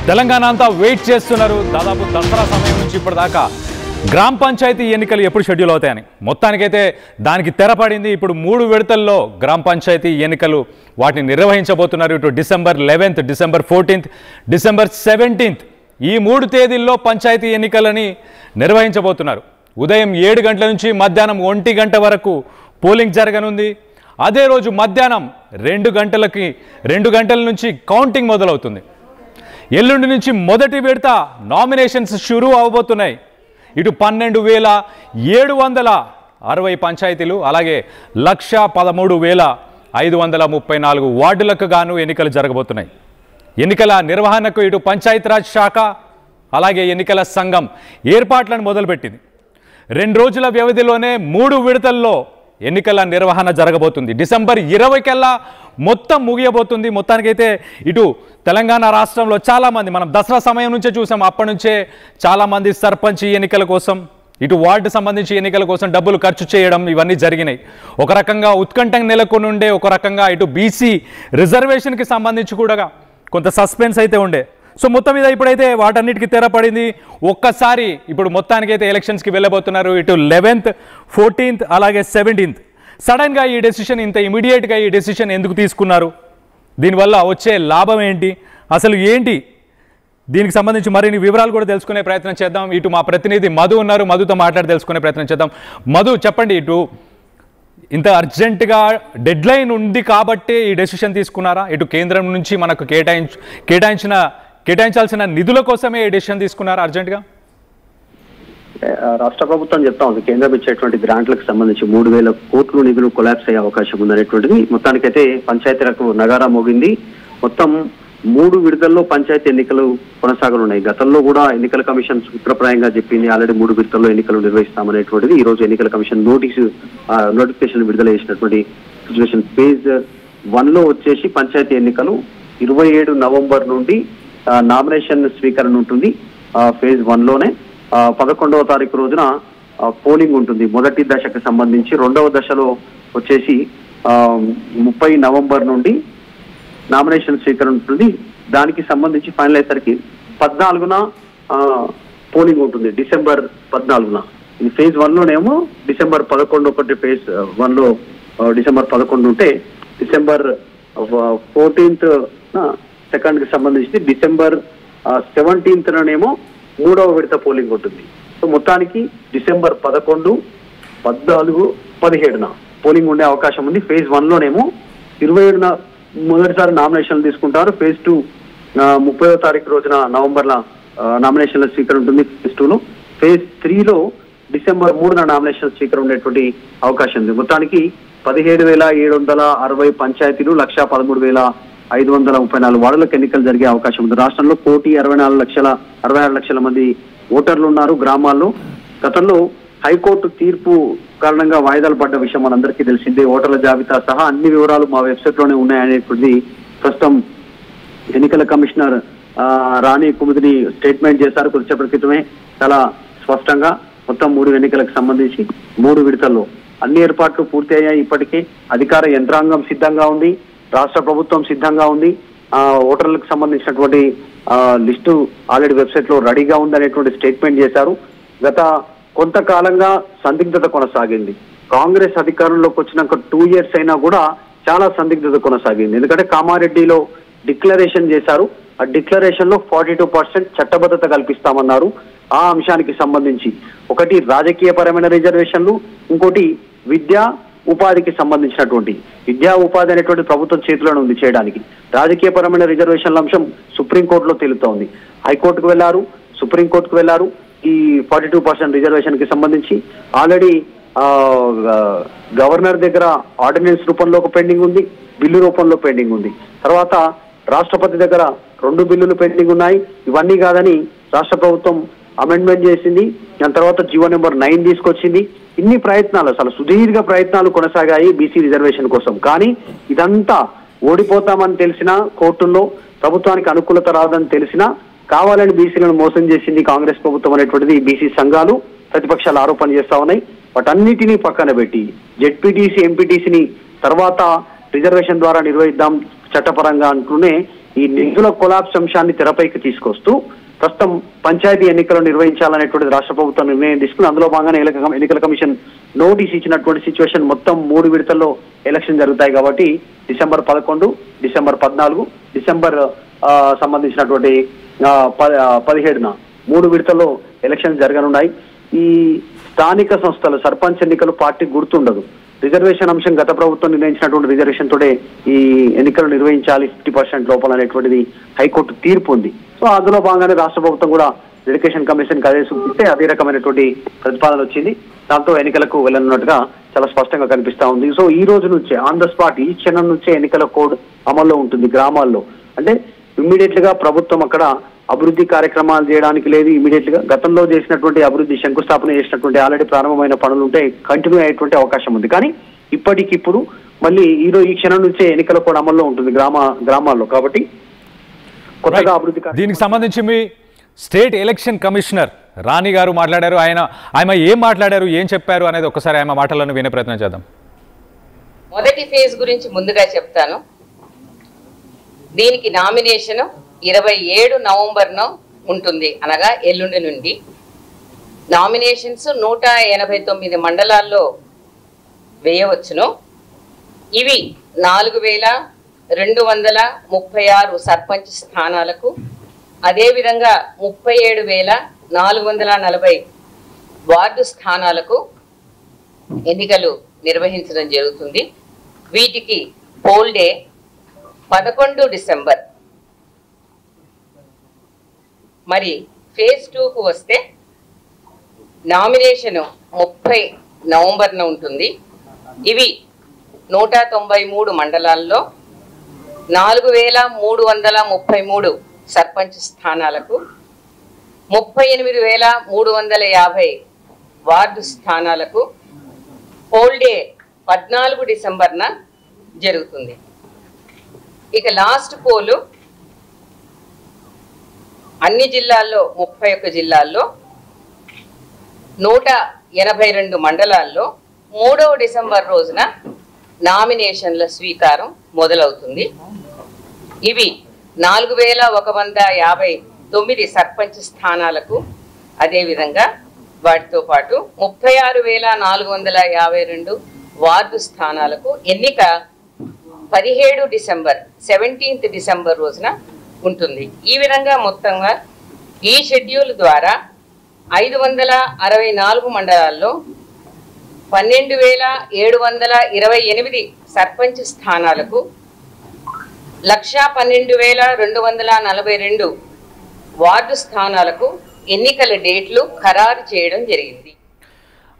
తెలంగాణ అంతా వెయిట్ చేస్తున్నారు దాదాపు దసరా సమయం నుంచి ఇప్పటిదాకా గ్రామ పంచాయతీ ఎన్నికలు ఎప్పుడు షెడ్యూల్ అవుతాయని. మొత్తానికైతే దానికి తెరపడింది. ఇప్పుడు 3 విడతల్లో గ్రామ పంచాయతీ ఎన్నికలు వాటిని నిర్వహించబోతున్నారు. ఇటు December 11th, December 14th, December 17th ఈ 3 తేదీల్లో పంచాయతీ ఎన్నికలని నిర్వహించబోతున్నారు. ఉదయం 7 గంటల నుంచి మధ్యాహ్నం 1 గంట వరకు పోలింగ్ జరగనుంది. అదే రోజు మధ్యాహ్నం 2 గంటల నుంచి కౌంటింగ్ మొదలవుతుంది. ఎల్లుండి నుంచి మొదటి విడత నామినేషన్స్ షురూ అవబోతున్నాయి. ఇటు 12,760 పంచాయతీలు అలాగే 1,13,534 వార్డులకు గాను ఎన్నికలు జరగబోతున్నాయి. ఎన్నికల నిర్వహణకు ఇటు పంచాయతీరాజ్ శాఖ అలాగే ఎన్నికల సంఘం ఏర్పాట్లను మొదలుపెట్టింది. 2 రోజుల వ్యవధిలోనే 3 విడతల్లో ఎన్నికల నిర్వహణ జరగబోతుంది. December 20 కల్లా మొత్తం ముగియబోతుంది. మొత్తానికైతే ఇటు తెలంగాణ రాష్ట్రంలో చాలామంది మనం దసరా సమయం నుంచే చూసాం. అప్పటి నుంచే చాలామంది సర్పంచ్ ఎన్నికల కోసం ఇటు వార్డు సంబంధించి ఎన్నికల కోసం డబ్బులు ఖర్చు చేయడం ఇవన్నీ జరిగినాయి. ఒక రకంగా ఉత్కంఠ నెలకొని ఉండే, ఒక రకంగా ఇటు బీసీ రిజర్వేషన్కి సంబంధించి కూడా కొంత సస్పెన్స్ అయితే ఉండే. సో మొత్తం మీద ఇప్పుడైతే వాటన్నిటికీ తెరపడింది. ఒక్కసారి ఇప్పుడు మొత్తానికైతే ఎలక్షన్స్కి వెళ్ళబోతున్నారు. ఇటు 11th, 14th అలాగే 17th. సడన్గా ఈ డెసిషన్ ఇంత ఇమీడియట్గా ఈ డెసిషన్ ఎందుకు తీసుకున్నారు? దీనివల్ల వచ్చే లాభం ఏంటి, అసలు ఏంటి? దీనికి సంబంధించి మరిన్ని వివరాలు కూడా తెలుసుకునే ప్రయత్నం చేద్దాం. ఇటు మా ప్రతినిధి మధు ఉన్నారు, మధుతో మాట్లాడి తెలుసుకునే ప్రయత్నం చేద్దాం. మధు చెప్పండి, ఇటు ఇంత అర్జెంటుగా డెడ్ లైన్ ఉంది కాబట్టి ఈ డెసిషన్ తీసుకున్నారా? ఇటు కేంద్రం నుంచి మనకు కేటాయించాల్సిన నిధుల కోసమే ఈ డెసిషన్ తీసుకున్నారా అర్జెంటుగా? రాష్ట్ర ప్రభుత్వం చెప్తా ఉంది కేంద్రం ఇచ్చేటువంటి గ్రాంట్లకు సంబంధించి 3,000 కోట్ల నిధులు కొలాప్స్ అయ్యే అవకాశం ఉందనేటువంటిది. మొత్తానికైతే పంచాయతీలకు నగారా మోగింది. మొత్తం 3 విడతల్లో పంచాయతీ ఎన్నికలు కొనసాగనున్నాయి. గతంలో కూడా ఎన్నికల కమిషన్ సూత్రప్రాయంగా చెప్పింది ఆల్రెడీ 3 విడతల్లో ఎన్నికలు నిర్వహిస్తామనేటువంటిది. ఈ రోజు ఎన్నికల కమిషన్ నోటిఫికేషన్ విడుదల చేసినటువంటి సిచ్యువేషన్. Phase 1లో వచ్చేసి పంచాయతీ ఎన్నికలు 27 నవంబర్ నుండి నామినేషన్ స్వీకరణ ఉంటుంది. Phase 1లోనే 11వ తారీఖు రోజున పోలింగ్ ఉంటుంది మొదటి దశకు సంబంధించి. 2వ దశలో వచ్చేసి 30 నవంబర్ నుండి నామినేషన్ స్వీకరణ ఉంటుంది. దానికి సంబంధించి ఫైనల్ అయ్యేసరికి 14న పోలింగ్ ఉంటుంది, December 14న. ఇది Phase 1లోనేమో December 11 ఒకటి, Phase 1లో December 11 ఉంటే December 14th సెకండ్కి సంబంధించి December 17థనేమో 3వ విడత పోలింగ్ ఉంటుంది. సో మొత్తానికి December 11, 14, 17న పోలింగ్ ఉండే అవకాశం ఉంది. Phase 1లోనేమో 27న మొదటిసారి నామినేషన్లు తీసుకుంటారు. Phase 2 30వ తారీఖు రోజున నవంబర్లో నామినేషన్ల స్వీకరణ ఉంటుంది Phase 2లో. Phase 3లో December 3న నామినేషన్ స్వీకరణ ఉండేటువంటి అవకాశం ఉంది. మొత్తానికి 17,760 పంచాయతీలు, 1,13,534 వార్డులకు ఎన్నికలు జరిగే అవకాశం ఉంది. రాష్ట్రంలో 1,66,00,000 మంది ఓటర్లు ఉన్నారు గ్రామాల్లో. గతంలో హైకోర్టు తీర్పు కారణంగా వాయిదాలు పడ్డ విషయం మనందరికీ తెలిసిందే. ఓటర్ల జాబితా సహా అన్ని వివరాలు మా వెబ్సైట్ లోనే ఉన్నాయనేటువంటిది ప్రస్తుతం ఎన్నికల కమిషనర్ రాణి కుముదిని స్టేట్మెంట్ చేశారు కొద్దిసేపటి క్రితమే. చాలా స్పష్టంగా మొత్తం 3 ఎన్నికలకు సంబంధించి 3 విడతల్లో అన్ని ఏర్పాట్లు పూర్తి అయ్యాయి. ఇప్పటికే అధికార యంత్రాంగం సిద్ధంగా ఉంది, రాష్ట్ర ప్రభుత్వం సిద్ధంగా ఉంది. ఓటర్లకు సంబంధించినటువంటి లిస్టు ఆల్రెడీ వెబ్సైట్ లో రెడీగా ఉంది అనేటువంటి స్టేట్మెంట్ చేశారు. గత కొంతకాలంగా సందిగ్ధత కొనసాగింది. కాంగ్రెస్ అధికారంలోకి వచ్చినాక 2 years అయినా కూడా చాలా సందిగ్ధత కొనసాగింది. ఎందుకంటే కామారెడ్డిలో డిక్లరేషన్ చేశారు. ఆ డిక్లరేషన్ లో 42% చట్టబద్ధత కల్పిస్తామన్నారు. ఆ అంశానికి సంబంధించి ఒకటి రాజకీయ పరమైన రిజర్వేషన్లు, ఇంకోటి విద్యా ఉపాధికి సంబంధించినటువంటి విద్యా ఉపాధి అనేటువంటి ప్రభుత్వం చేతిలోనే ఉంది చేయడానికి. రాజకీయ పరమైన రిజర్వేషన్ల అంశం సుప్రీంకోర్టులో తేలుతోంది. హైకోర్టుకు వెళ్లారు, సుప్రీంకోర్టుకు వెళ్లారు. ఈ 42% రిజర్వేషన్ కి సంబంధించి ఆల్రెడీ గవర్నర్ దగ్గర ఆర్డినెన్స్ రూపంలో ఒక పెండింగ్ ఉంది, బిల్లు రూపంలో పెండింగ్ ఉంది. తర్వాత రాష్ట్రపతి దగ్గర 2 బిల్లులు పెండింగ్ ఉన్నాయి. ఇవన్నీ కాదని రాష్ట్ర ప్రభుత్వం అమెండ్మెంట్ చేసింది. దాని తర్వాత జీవో నెంబర్ 9 తీసుకొచ్చింది. ఇన్ని ప్రయత్నాలు, అసలు సుదీర్ఘ ప్రయత్నాలు కొనసాగాయి బీసీ రిజర్వేషన్ కోసం. కానీ ఇదంతా ఓడిపోతామని తెలిసినా, కోర్టుల్లో ప్రభుత్వానికి అనుకూలత రాదని తెలిసినా కావాలని బీసీలను మోసం చేసింది కాంగ్రెస్ ప్రభుత్వం అనేటువంటిది బీసీ సంఘాలు, ప్రతిపక్షాలు ఆరోపణ చేస్తా ఉన్నాయి. వాటన్నిటినీ పక్కన పెట్టి జెడ్పీటీసీ, ఎంపీటీసీని తర్వాత రిజర్వేషన్ ద్వారా నిర్వహిద్దాం చట్టపరంగా అంటూనే ఈ నిధుల కొలాప్స్ అంశాన్ని తెరపైకి తీసుకొస్తూ ప్రస్తుతం పంచాయతీ ఎన్నికలు నిర్వహించాలనేటువంటి రాష్ట్ర ప్రభుత్వం నిర్ణయం తీసుకుని అందులో భాగంగానే ఎన్నికల కమిషన్ నోటీస్ ఇచ్చినటువంటి సిచ్యువేషన్ మొత్తం 3 విడతల్లో ఎలక్షన్ జరుగుతాయి కాబట్టి డిసెంబర్ 11, డిసెంబర్ 14, డిసెంబర్ సంబంధించినటువంటి 17న 3 విడతల్లో ఎలక్షన్ జరగనున్నాయి. ఈ స్థానిక సంస్థలు సర్పంచ్ ఎన్నికలు పార్టీ గుర్తుండదు. రిజర్వేషన్ అంశం గత ప్రభుత్వం నిర్ణయించినటువంటి రిజర్వేషన్ తోటే ఈ ఎన్నికలు నిర్వహించాలి 50% లోపల అనేటువంటిది హైకోర్టు తీర్పు ఉంది. సో అందులో భాగంగానే రాష్ట్ర ప్రభుత్వం కూడా ఎడ్యుకేషన్ కమిషన్ అదే చూపిస్తే అదే రకమైనటువంటి ప్రతిపాదన వచ్చింది. దాంతో ఎన్నికలకు వెళ్ళనున్నట్టుగా చాలా స్పష్టంగా కనిపిస్తా ఉంది. సో ఈ రోజు నుంచే ఆన్ ద స్పాట్ ఈ క్షణం నుంచే ఎన్నికల కోడ్ అమల్లో ఉంటుంది గ్రామాల్లో. అంటే ఇమ్మీడియట్ గా ప్రభుత్వం అక్కడ అభివృద్ధి కార్యక్రమాలు చేయడానికి లేదు. ఇమీడియట్ గా గతంలో చేసినటువంటి అభివృద్ధి శంకుస్థాపన చేసినటువంటి ఆల్రెడీ ప్రారంభమైన పనులు ఉంటే కంటిన్యూ అయ్యేటువంటి అవకాశం ఉంది. కానీ ఇప్పటికిప్పుడు మళ్ళీ ఈ క్షణం నుంచే ఎన్నికల కోడ్ అమల్లో ఉంటుంది గ్రామాల్లో. కాబట్టి కొత్తగా అభివృద్ధి దీనికి సంబంధించి మీ స్టేట్ ఎలక్షన్ కమిషనర్ రాణి గారు మాట్లాడారు. ఆమె ఏం మాట్లాడారు, ఏం చెప్పారు అనేది ఒకసారి ఆమె మాటలను వినే ప్రయత్నం చేద్దాం. మొదటి ఫేజ్ గురించి ముందుగా చెప్తాను. దీనికి నామినేషన్ 27 నవంబర్న ఉంటుంది, అనగా ఎల్లుండి నుండి. నామినేషన్స్ 189 మండలాల్లో వేయవచ్చును. ఇవి 4236 సర్పంచ్ స్థానాలకు, అదేవిధంగా 37,440 వార్డు స్థానాలకు ఎన్నికలు నిర్వహించడం జరుగుతుంది. వీటికి పోల్ డే 11 డిసెంబర్. మరి ఫేజ్ 2కు వస్తే నామినేషన్ 30 నవంబర్న ఉంటుంది. ఇవి 193 మండలాల్లో 4333 సర్పంచ్ స్థానాలకు, 38,350 వార్డు స్థానాలకు పోల్ డే 14 డిసెంబర్న జరుగుతుంది. ఇక లాస్ట్ పోలు అన్ని జిల్లాల్లో 31 జిల్లాల్లో 182 మండలాల్లో 3వ డిసెంబర్ రోజున నామినేషన్ల స్వీకారం మొదలవుతుంది. ఇవి 4159 సర్పంచ్ స్థానాలకు, అదేవిధంగా వాటితో పాటు 36,452 వార్డు స్థానాలకు ఎన్నిక 17 డిసెంబర్ 17th డిసెంబర్ రోజున ఉంటుంది. ఈ విధంగా మొత్తంగా ఈ షెడ్యూల్ ద్వారా 564 మండలాల్లో 12,728 సర్పంచ్ స్థానాలకు, 112,242 వార్డు స్థానాలకు ఎన్నికల డేట్లు ఖరారు చేయడం జరిగింది.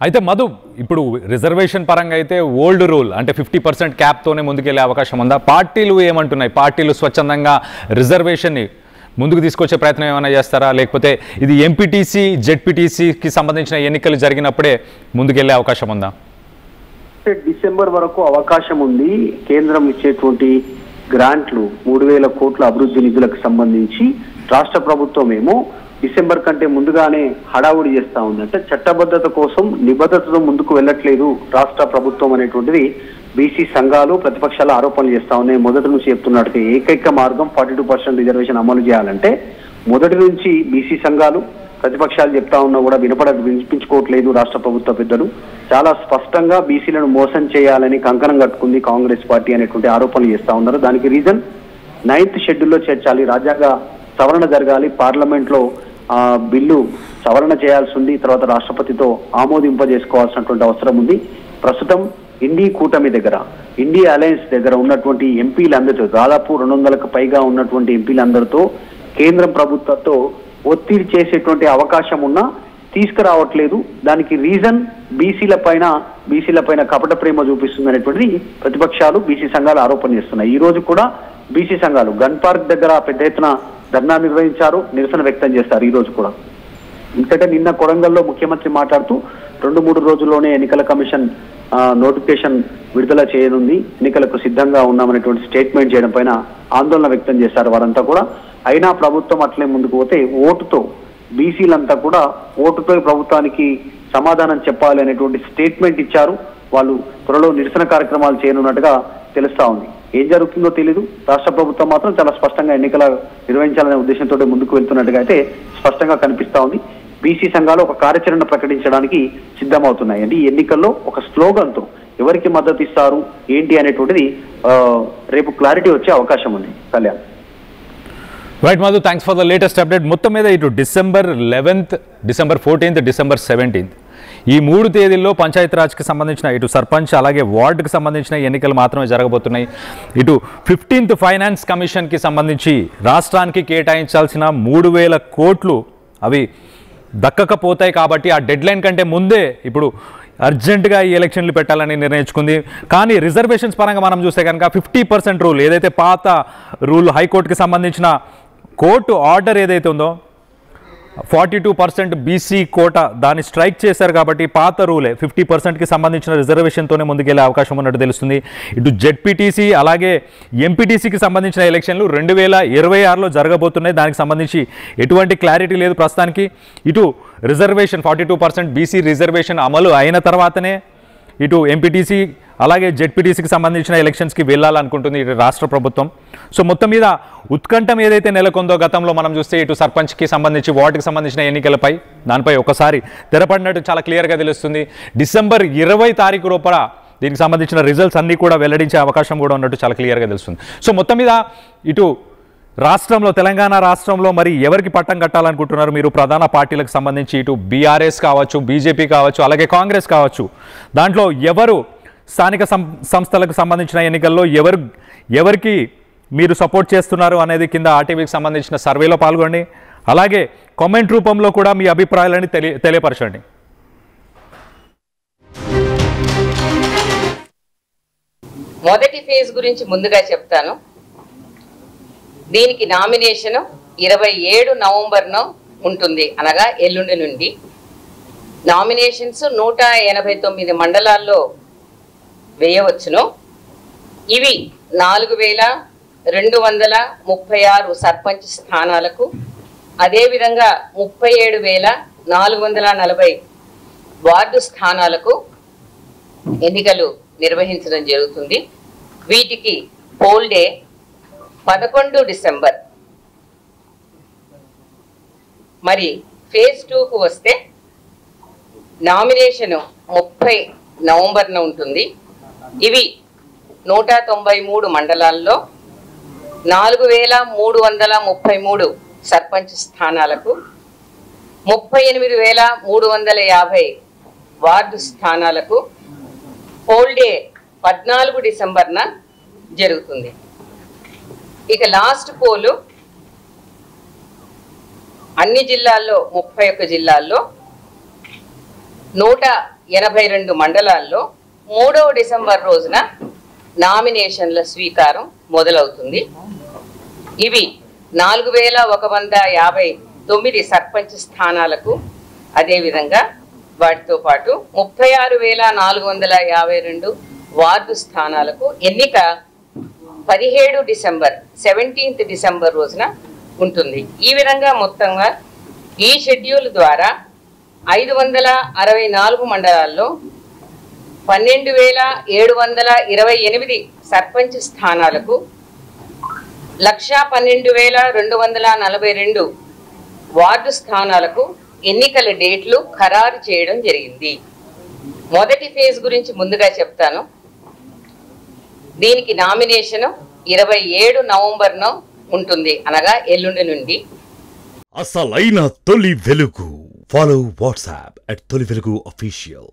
అయితే మధు, ఇప్పుడు రిజర్వేషన్ పరంగా అయితే ఓల్డ్ రూల్ అంటే 50% క్యాప్తోనే ముందుకెళ్లే అవకాశం ఉందా? పార్టీలు ఏమంటున్నాయి? పార్టీలు స్వచ్ఛందంగా రిజర్వేషన్ని ముందుకు తీసుకొచ్చే ప్రయత్నం ఏమైనా చేస్తారా, లేకపోతే ఇది ఎంపీటీసీ జెడ్పీటీసీకి సంబంధించిన ఎన్నికలు జరిగినప్పుడే ముందుకెళ్లే అవకాశం ఉందా? డిసెంబర్ వరకు అవకాశం ఉంది. కేంద్రం ఇచ్చేటువంటి గ్రాంట్లు 3,000 కోట్ల అభివృద్ధి నిధులకు సంబంధించి రాష్ట్ర ప్రభుత్వం ఏమో డిసెంబర్ కంటే ముందుగానే హడావుడి చేస్తా ఉంది. అంటే చట్టబద్ధత కోసం నిబద్ధతతో ముందుకు వెళ్ళట్లేదు రాష్ట్ర ప్రభుత్వం అనేటువంటిది బీసీ సంఘాలు ప్రతిపక్షాలు ఆరోపణలు చేస్తా ఉన్నాయి. మొదటి నుంచి చెప్తున్నట్టు ఏకైక మార్గం 42% రిజర్వేషన్ అమలు చేయాలంటే మొదటి నుంచి బీసీ సంఘాలు ప్రతిపక్షాలు చెప్తా ఉన్నా కూడా వినిపించుకోవట్లేదు. రాష్ట్ర ప్రభుత్వ పెద్దలు చాలా స్పష్టంగా బీసీలను మోసం చేయాలని కంకణం కట్టుకుంది కాంగ్రెస్ పార్టీ అనేటువంటి ఆరోపణలు చేస్తా ఉన్నారు. దానికి రీజన్ 9th షెడ్యూల్లో చేర్చాలి, రాజ్యాంగ సవరణ జరగాలి, పార్లమెంట్ లో బిల్లు సవరణ చేయాల్సి ఉంది, తర్వాత రాష్ట్రపతితో ఆమోదింపజేసుకోవాల్సినటువంటి అవసరం ఉంది. ప్రస్తుతం ఇండి కూటమి దగ్గర, ఇండి అలయన్స్ దగ్గర ఉన్నటువంటి ఎంపీలందరితో, దాదాపు 200కు పైగా ఉన్నటువంటి ఎంపీలందరితో కేంద్రం ప్రభుత్వంతో ఒత్తిడి చేసేటువంటి అవకాశం ఉన్నా తీసుకురావట్లేదు. దానికి రీజన్ బీసీల పైన కపట ప్రేమ చూపిస్తుంది అనేటువంటిది ప్రతిపక్షాలు బీసీ సంఘాలు ఆరోపణ చేస్తున్నాయి. ఈ రోజు కూడా బీసీ సంఘాలు గన్ పార్క్ దగ్గర పెద్ద ఎత్తున ధర్నా నిర్వహించారు, నిరసన వ్యక్తం చేస్తారు. ఈ రోజు కూడా ఎందుకంటే నిన్న కొడంగల్లో ముఖ్యమంత్రి మాట్లాడుతూ 2-3 రోజుల్లోనే ఎన్నికల కమిషన్ నోటిఫికేషన్ విడుదల చేయనుంది, ఎన్నికలకు సిద్ధంగా ఉన్నామనేటువంటి స్టేట్మెంట్ చేయడం పైన ఆందోళన వ్యక్తం చేశారు వారంతా కూడా. అయినా ప్రభుత్వం అట్లే ముందుకు పోతే ఓటుతో బీసీలంతా కూడా ఓటుతో ప్రభుత్వానికి సమాధానం చెప్పాలి అనేటువంటి స్టేట్మెంట్ ఇచ్చారు. వాళ్ళు త్వరలో నిరసన కార్యక్రమాలు చేయనున్నట్టుగా తెలుస్తా ఉంది. ఏం జరుగుతుందో తెలీదు. రాష్ట్ర ప్రభుత్వం మాత్రం చాలా స్పష్టంగా ఎన్నికల నిర్వహించాలనే ఉద్దేశంతో ముందుకు వెళ్తున్నట్టుగా అయితే స్పష్టంగా కనిపిస్తా ఉంది. బీసీ సంఘాలు ఒక కార్యాచరణ ప్రకటించడానికి సిద్ధమవుతున్నాయి. అంటే ఈ ఎన్నికల్లో ఒక స్లోగన్తో ఎవరికి మద్దతు ఇస్తారు ఏంటి అనేటువంటిది రేపు క్లారిటీ వచ్చే అవకాశం ఉంది. Kalyan. Right Madhu, thanks for the latest update. మొత్తం మీద ఇటు December 11th, December 14th, December 17th ఈ 3 తేదీల్లో పంచాయతీరాజ్కి సంబంధించిన ఇటు సర్పంచ్ అలాగే వార్డుకి సంబంధించిన ఎన్నికలు మాత్రమే జరగబోతున్నాయి. ఇటు 15th ఫైనాన్స్ కమిషన్కి సంబంధించి రాష్ట్రానికి కేటాయించాల్సిన 3,000 కోట్లు అవి దక్కకపోతాయి. కాబట్టి ఆ డెడ్లైన్ కంటే ముందే ఇప్పుడు అర్జెంటుగా ఈ ఎలక్షన్లు పెట్టాలని నిర్ణయించుకుంది. కానీ రిజర్వేషన్స్ పరంగా మనం చూస్తే కనుక 50% రూల్ ఏదైతే పాత రూల్ హైకోర్టుకి సంబంధించిన కోర్టు ఆర్డర్ ఏదైతే ఉందో 42% బీసీ కోట దాన్ని స్ట్రైక్ చేశారు. కాబట్టి పాత రూలే 50%కి సంబంధించిన రిజర్వేషన్తోనే ముందుకెళ్లే అవకాశం ఉన్నట్టు తెలుస్తుంది. ఇటు జెడ్పీటీసీ అలాగే ఎంపీటీసీకి సంబంధించిన ఎలక్షన్లు 2026లో జరగబోతున్నాయి. దానికి సంబంధించి ఎటువంటి క్లారిటీ లేదు ప్రస్తుతానికి. ఇటు రిజర్వేషన్ 42% బీసీ రిజర్వేషన్ అమలు అయిన తర్వాతనే ఇటు ఎంపీటీసీ అలాగే జెడ్పీటీసీకి సంబంధించిన ఎలక్షన్స్కి వెళ్ళాలనుకుంటుంది ఇటు రాష్ట్ర ప్రభుత్వం. సో మొత్తం మీద ఉత్కంఠం ఏదైతే నెలకొందో గతంలో మనం చూస్తే ఇటు సర్పంచ్కి సంబంధించి వార్డుకి సంబంధించిన ఎన్నికలపై దానిపై ఒకసారి తెరపడినట్టు చాలా క్లియర్గా తెలుస్తుంది. December 20 లోపల దీనికి సంబంధించిన రిజల్ట్స్ అన్నీ కూడా వెల్లడించే అవకాశం కూడా ఉన్నట్టు చాలా క్లియర్గా తెలుస్తుంది. సో మొత్తం మీద ఇటు రాష్ట్రంలో తెలంగాణ రాష్ట్రంలో మరి ఎవరికి పట్టం కట్టాలనుకుంటున్నారు మీరు? ప్రధాన పార్టీలకు సంబంధించి ఇటు బీఆర్ఎస్ కావచ్చు, బీజేపీ కావచ్చు, అలాగే కాంగ్రెస్ కావచ్చు, దాంట్లో ఎవరు స్థానిక సంస్థలకు సంబంధించిన ఎన్నికల్లో ఎవరికి మీరు సపోర్ట్ చేస్తున్నారు అనేది కింద ఆర్టీవీకి సంబంధించిన సర్వేలో పాల్గొండి. అలాగే కామెంట్ రూపంలో కూడా మీ అభిప్రాయాలని తెలియపరచండి. మొదటి ఫేజ్ గురించి ముందుగా చెప్తాను. దీనికి నామినేషన్ 27 నవంబర్ను ఉంటుంది, అనగా ఎల్లుండి నుండి. నామినేషన్స్ 189 మండలాల్లో వేయవచ్చును. ఇవి 4,236 సర్పంచ్ స్థానాలకు, అదేవిధంగా 37,440 వార్డు స్థానాలకు ఎన్నికలు నిర్వహించడం జరుగుతుంది. వీటికి పోల్ డే 11 డిసెంబర్. మరి ఫేజ్ 2కు వస్తే నామినేషన్ 30 నవంబర్న ఉంటుంది. ఇవి 193 మండలాల్లో 4,333 సర్పంచ్ స్థానాలకు, 38,350 వార్డు స్థానాలకు పోల్ డే 14 డిసెంబర్న జరుగుతుంది. ఇక లాస్ట్ పోలు అన్ని జిల్లాల్లో 31 జిల్లాల్లో 182 మండలాల్లో 3వ డిసెంబర్ రోజున నామినేషన్ల స్వీకారం మొదలవుతుంది. ఇవి 4,159 సర్పంచ్ స్థానాలకు, అదేవిధంగా వాటితో పాటు 36,452 వార్డు స్థానాలకు ఎన్నిక 17 డిసెంబర్ 17th డిసెంబర్ రోజున ఉంటుంది. ఈ విధంగా మొత్తంగా ఈ షెడ్యూల్ ద్వారా 564 మండలాల్లో 12,728 సర్పంచ్ స్థానాలకు, 112,242 వార్డు స్థానాలకు ఎన్నికల డేట్లు ఖరారు చేయడం జరిగింది. మొదటి ఫేజ్ గురించి ముందుగా చెప్తాను. దీనికి నామినేషన్ 27 నవంబర్ను ఉంటుంది, అనగా ఎల్లుండి నుండి. అసలైన తొలి వెలుగు. ఫాలో వాట్సాప్ @తొలి వెలుగు official.